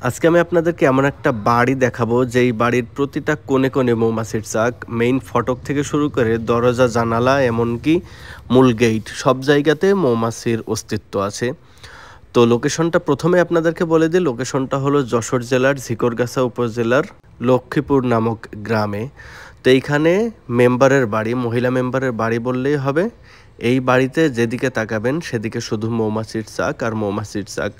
আজকে আমি আপনাদেরকে এমন একটা বাড়ি দেখাবো যেই বাড়ির প্রতিটা কোণে কোণে মৌমাছির চাক, মেইন ফটক থেকে শুরু করে দরজা জানালা এমনকি মূল গেট সব জায়গাতে মৌমাছির অস্তিত্ব আছে। তো লোকেশনটা প্রথমে আপনাদেরকে বলে দিই, লোকেশনটা হলো যশোর জেলার ঝিকরগাছা উপজেলার লক্ষ্মীপুর নামক গ্রামে। তো এইখানে মেম্বারের বাড়ি, মহিলা মেম্বারের বাড়ি বললেই হবে। এই বাড়িতে যেদিকে তাকাবেন সেদিকে শুধু মৌমাছির চাক আর মৌমাছির চাক।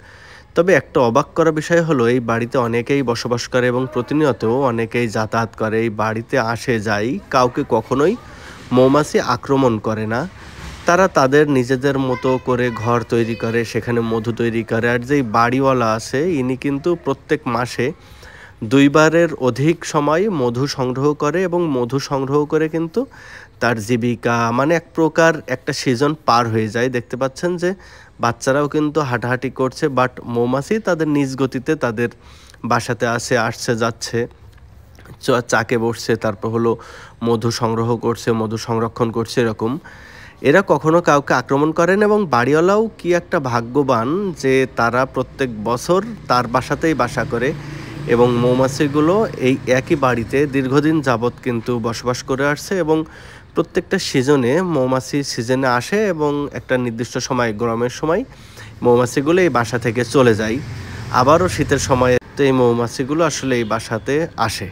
তবে একটা অবাক করা বিষয় হলো এই বাড়িতে অনেকেই বসবাস করে এবং প্রতিনিয়ত অনেকেই যাতায়াত করে, এই বাড়িতে আসে যায়, কাউকে কখনোই মৌমাছি আক্রমণ করে না। তারা তাদের নিজেদের মতো করে ঘর তৈরি করে, সেখানে মধু তৈরি করে। আর যেই বাড়িওয়ালা আছে ইনি কিন্তু প্রত্যেক মাসে 2বারের অধিক সময় মধু সংগ্রহ করে এবং মধু সংগ্রহ করে কিন্তু তার জীবিকা, মানে এক প্রকার একটা সিজন পার হয়ে যায়। দেখতে পাচ্ছেন যে বাচ্চারাও কিন্তু হাঁটাহাঁটি করছে, বাট মৌমাছি তাদের নিজ গতিতে তাদের বাসাতে আসছে যাচ্ছে, চাকে বসছে, তারপর হলো মধু সংগ্রহ করছে, মধু সংরক্ষণ করছে। এরকম এরা কখনো কাউকে আক্রমণ করেন এবং বাড়িওয়ালাও কি একটা ভাগ্যবান যে তারা প্রত্যেক বছর তার বাসাতেই বাসা করে এবং মৌমাছিগুলো এই একই বাড়িতে দীর্ঘদিন যাবৎ কিন্তু বসবাস করে আসছে এবং প্রত্যেকটা সিজনে মৌমাছি সিজনে আসে এবং একটা নির্দিষ্ট সময়, গরমের সময় মৌমাছিগুলো এই বাসা থেকে চলে যায়। আবারও শীতের সময়ে তো এই মৌমাছিগুলো আসলে এই বাসাতে আসে।